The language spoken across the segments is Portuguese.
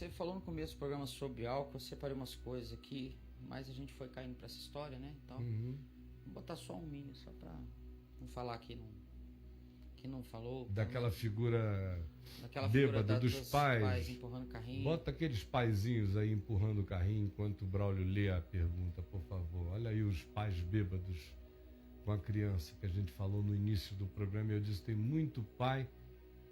Você falou no começo do programa sobre álcool, eu separei umas coisas aqui, mas a gente foi caindo pra essa história, né? Então, vou botar só um mini, só pra não falar que não falou. Daquela figura daquela bêbada dos pais. empurrando o carrinho. Bota aqueles paizinhos aí empurrando o carrinho enquanto o Braulio lê a pergunta, por favor. Olha aí os pais bêbados com a criança que a gente falou no início do programa. Eu disse, tem muito pai,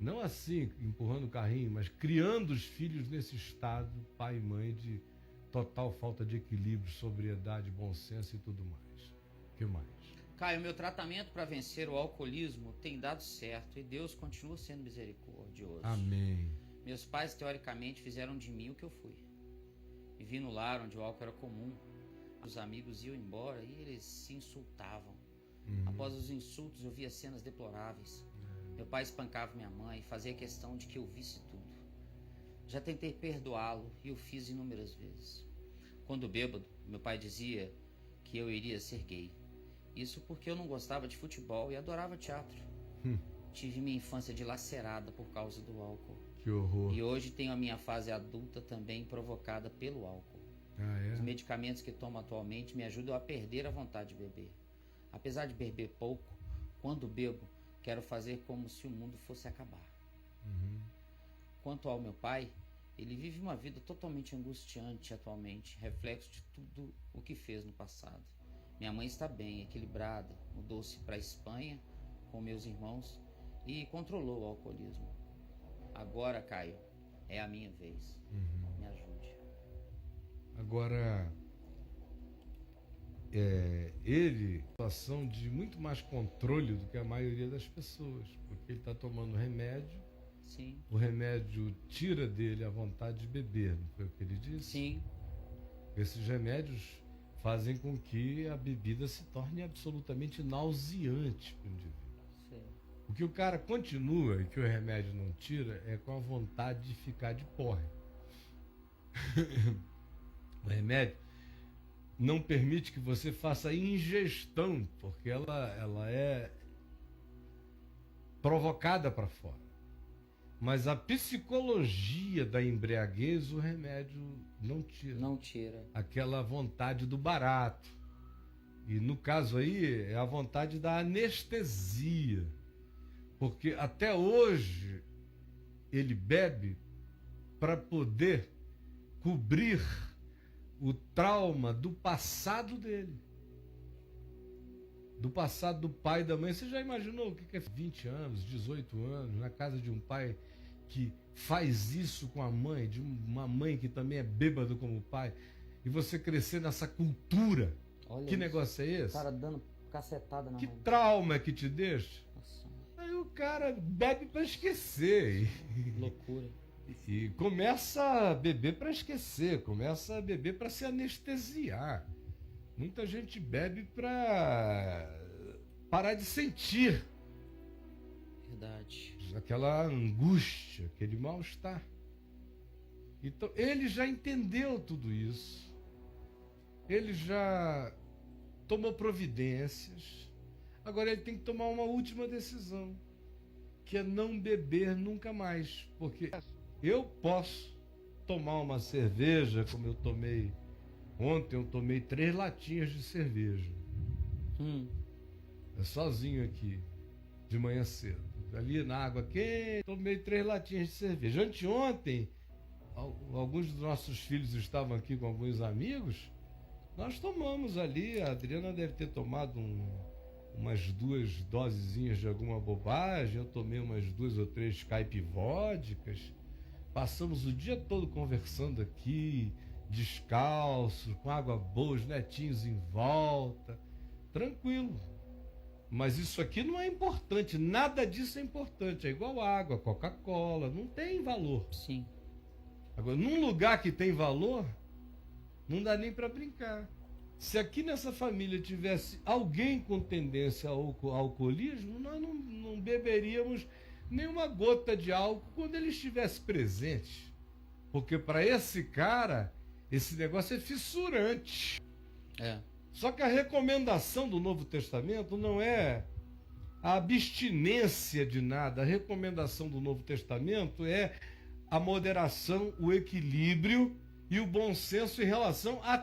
não assim, empurrando o carrinho, mas criando os filhos nesse estado, pai e mãe, de total falta de equilíbrio, sobriedade, bom senso e tudo mais. O que mais? Caio, meu tratamento para vencer o alcoolismo tem dado certo e Deus continua sendo misericordioso. Amém. Meus pais, teoricamente, fizeram de mim o que eu fui. Vivi no lar onde o álcool era comum. Os amigos iam embora e eles se insultavam. Após os insultos, eu via cenas deploráveis. Meu pai espancava minha mãe e fazia questão de que eu visse tudo. Já tentei perdoá-lo e o fiz inúmeras vezes. Quando bêbado, meu pai dizia que eu iria ser gay. Isso porque eu não gostava de futebol e adorava teatro. Tive minha infância dilacerada por causa do álcool. Que horror. E hoje tenho a minha fase adulta também provocada pelo álcool. Os medicamentos que tomo atualmente me ajudam a perder a vontade de beber. Apesar de beber pouco, quando bebo, quero fazer como se o mundo fosse acabar. Quanto ao meu pai, ele vive uma vida totalmente angustiante atualmente, reflexo de tudo o que fez no passado. Minha mãe está bem, equilibrada, mudou-se para a Espanha com meus irmãos e controlou o alcoolismo. Agora, Caio, é a minha vez. Me ajude. Agora, ele situação de muito mais controle do que a maioria das pessoas, porque ele está tomando remédio. Sim. O remédio tira dele a vontade de beber, não foi o que ele disse? Sim. Esses remédios fazem com que a bebida se torne absolutamente nauseante para o indivíduo. Sim. O que o cara continua e que o remédio não tira é com a vontade de ficar de porre. O remédio não permite que você faça ingestão, porque ela é provocada para fora. Mas a psicologia da embriaguez, o remédio não tira. Não tira. Aquela vontade do barato. E no caso aí, é a vontade da anestesia. Porque até hoje ele bebe para poder cobrir o trauma do passado dele. Do passado do pai e da mãe. Você já imaginou o que é 20 anos, 18 anos, na casa de um pai que faz isso com a mãe, de uma mãe que também é bêbada como o pai, e você crescer nessa cultura? Olha que isso. negócio é esse? O cara dando cacetada na Que mão. trauma que te deixa? Nossa, Aí o cara bebe para esquecer. loucura. E começa a beber para esquecer, começa a beber para se anestesiar. Muita gente bebe para parar de sentir Verdade. aquela angústia, aquele mal-estar. Então, ele já entendeu tudo isso. Ele já tomou providências. Agora ele tem que tomar uma última decisão, que é não beber nunca mais. Porque eu posso tomar uma cerveja, como eu tomei ontem, eu tomei 3 latinhas de cerveja. Sozinho aqui, de manhã cedo. Ali na água quente, tomei 3 latinhas de cerveja. Anteontem, alguns dos nossos filhos estavam aqui com alguns amigos. Nós tomamos ali, a Adriana deve ter tomado umas 2 dosezinhas de alguma bobagem, eu tomei umas 2 ou 3 caipivódicas. Passamos o dia todo conversando aqui, descalço, com água boa, os netinhos em volta, tranquilo. Mas isso aqui não é importante, nada disso é importante, é igual água, Coca-Cola, não tem valor. Sim. Agora, num lugar que tem valor, não dá nem para brincar. Se aqui nessa família tivesse alguém com tendência ao alcoolismo, nós não beberíamos nenhuma gota de álcool quando ele estivesse presente. Porque para esse cara, esse negócio é fissurante. É. Só que a recomendação do Novo Testamento não é a abstinência de nada. A recomendação do Novo Testamento é a moderação, o equilíbrio e o bom senso em relação a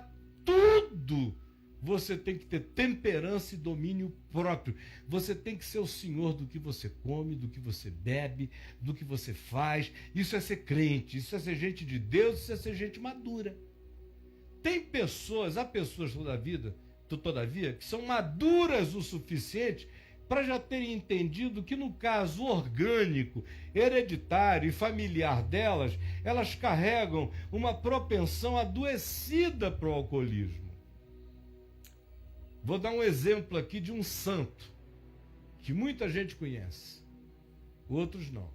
tudo. Você tem que ter temperança e domínio próprio. Você tem que ser o senhor do que você come, do que você bebe, do que você faz. Isso é ser crente, isso é ser gente de Deus, isso é ser gente madura. Tem pessoas, há pessoas todavia, que são maduras o suficiente para já terem entendido que no caso orgânico, hereditário e familiar delas, elas carregam uma propensão adoecida para o alcoolismo. Vou dar um exemplo aqui de um santo, que muita gente conhece, outros não.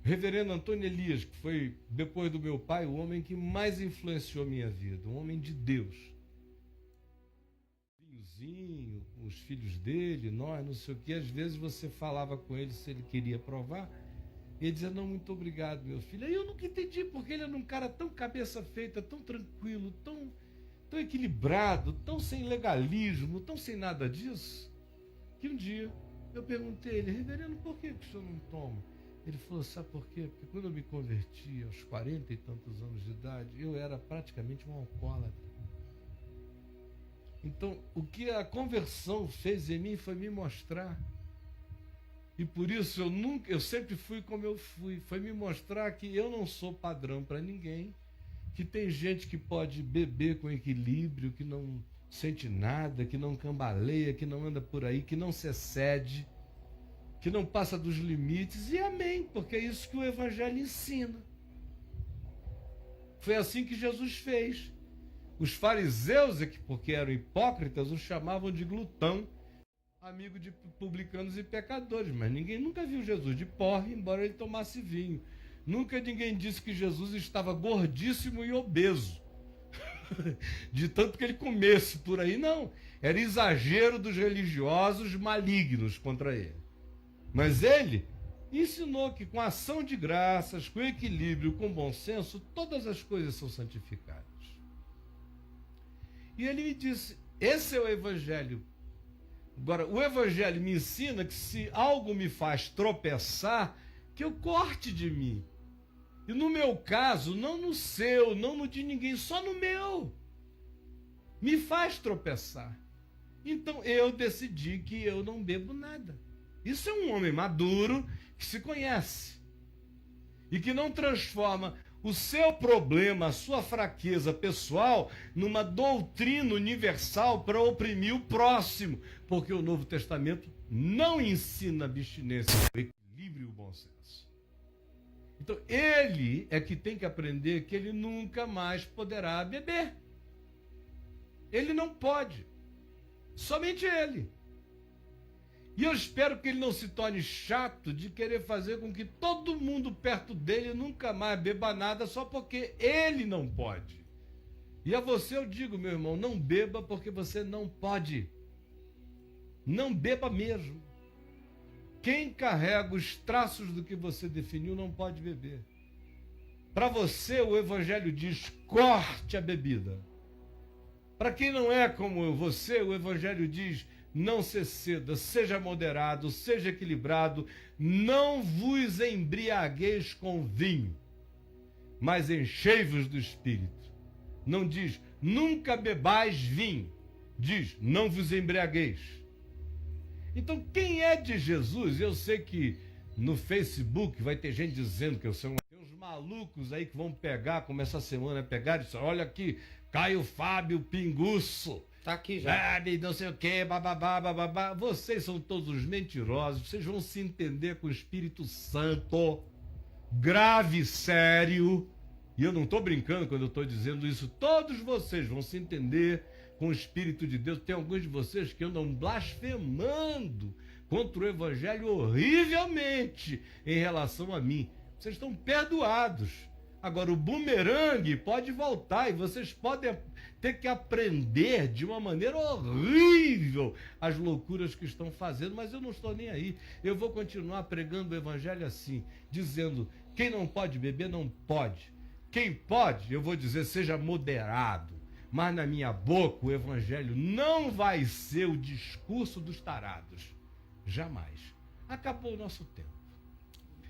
Reverendo Antônio Elias, que foi, depois do meu pai, o homem que mais influenciou minha vida, um homem de Deus. Os filhos dele, nós, não sei o que, às vezes você falava com ele se ele queria provar, e ele dizia, não, muito obrigado, meu filho. Aí eu nunca entendi, porque ele era um cara tão cabeça feita, tão tranquilo, tão equilibrado, tão sem legalismo, tão sem nada disso, que um dia eu perguntei a ele, reverendo, por que o senhor não toma? Ele falou, sabe por quê? Porque quando eu me converti aos 40 e tantos anos de idade, eu era praticamente um alcoólatra. Então, o que a conversão fez em mim foi me mostrar. E por isso eu sempre fui como eu fui. Foi me mostrar que eu não sou padrão para ninguém, que tem gente que pode beber com equilíbrio, que não sente nada, que não cambaleia, que não anda por aí, que não se excede, que não passa dos limites. E amém, porque é isso que o Evangelho ensina. Foi assim que Jesus fez. Os fariseus, porque eram hipócritas, os chamavam de glutão, amigo de publicanos e pecadores. Mas ninguém nunca viu Jesus de porre, embora ele tomasse vinho. Nunca ninguém disse que Jesus estava gordíssimo e obeso, de tanto que ele comesse por aí. Não, era exagero dos religiosos malignos contra ele. Mas ele ensinou que com ação de graças, com equilíbrio, com bom senso, todas as coisas são santificadas. E ele me disse, esse é o Evangelho. Agora, o Evangelho me ensina que se algo me faz tropeçar, que eu corte de mim. E no meu caso, não no seu, não no de ninguém, só no meu. Me faz tropeçar. Então eu decidi que eu não bebo nada. Isso é um homem maduro que se conhece. E que não transforma o seu problema, a sua fraqueza pessoal, numa doutrina universal para oprimir o próximo. Porque o Novo Testamento não ensina abstinência, o equilíbrio e o bom senso. Então, ele é que tem que aprender que ele nunca mais poderá beber. Ele não pode. Somente ele. E eu espero que ele não se torne chato de querer fazer com que todo mundo perto dele nunca mais beba nada só porque ele não pode. E a você eu digo, meu irmão, não beba porque você não pode. Não beba mesmo. Quem carrega os traços do que você definiu não pode beber. Para você, o Evangelho diz, corte a bebida. Para quem não é como você, o Evangelho diz, não se exceda, seja moderado, seja equilibrado, não vos embriagueis com vinho, mas enchei-vos do Espírito. Não diz, nunca bebais vinho. Diz, não vos embriagueis. Então, quem é de Jesus, eu sei que no Facebook vai ter gente dizendo que eu sou tem uns malucos aí que vão pegar, como essa semana pegar e dizer, olha aqui, Caio Fábio Pinguço. Tá aqui já. Não sei o que, bababá, bababá. Vocês são todos mentirosos, vocês vão se entender com o Espírito Santo, grave, sério, e eu não estou brincando quando eu estou dizendo isso, todos vocês vão se entender com o Espírito de Deus. Tem alguns de vocês que andam blasfemando contra o Evangelho horrivelmente em relação a mim. Vocês estão perdoados. Agora, o bumerangue pode voltar e vocês podem ter que aprender de uma maneira horrível as loucuras que estão fazendo, mas eu não estou nem aí. Eu vou continuar pregando o Evangelho assim, dizendo, quem não pode beber, não pode. Quem pode, eu vou dizer, seja moderado. Mas na minha boca o Evangelho não vai ser o discurso dos tarados. Jamais. Acabou o nosso tempo.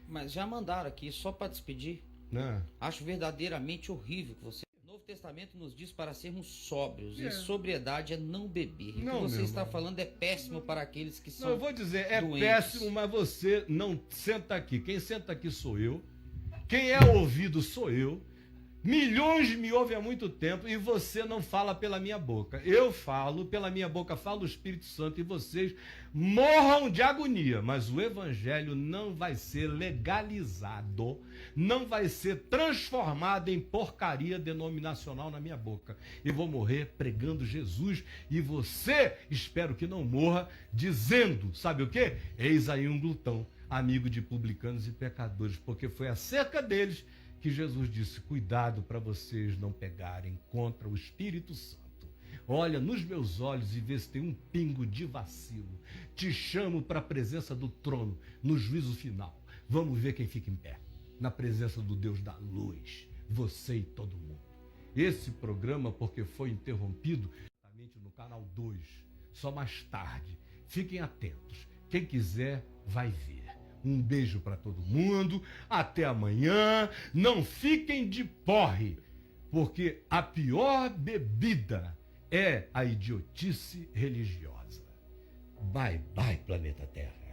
Mas já mandaram aqui, só para despedir, Né? Acho verdadeiramente horrível que você... O Novo Testamento nos diz para sermos sóbrios. E sobriedade é não beber. E o que você está falando é péssimo para aqueles que são eu vou dizer, é doentes. péssimo, mas você não senta aqui. Quem senta aqui sou eu. Quem é ouvido sou eu. Milhões me ouvem há muito tempo e você não fala pela minha boca. Eu falo, pela minha boca fala o Espírito Santo e vocês morram de agonia. Mas o evangelho não vai ser legalizado, não vai ser transformado em porcaria denominacional na minha boca. Eu vou morrer pregando Jesus e você, espero que não morra, dizendo, sabe o quê? Eis aí um glutão, amigo de publicanos e pecadores, porque foi acerca deles que Jesus disse, cuidado para vocês não pegarem contra o Espírito Santo. Olha nos meus olhos e vê se tem um pingo de vacilo. Te chamo para a presença do trono, no juízo final. Vamos ver quem fica em pé, na presença do Deus da luz, você e todo mundo. Esse programa, porque foi interrompido, no canal 2, só mais tarde. Fiquem atentos. Quem quiser, vai ver. Um beijo para todo mundo, até amanhã, não fiquem de porre, porque a pior bebida é a idiotice religiosa. Bye, bye, planeta Terra.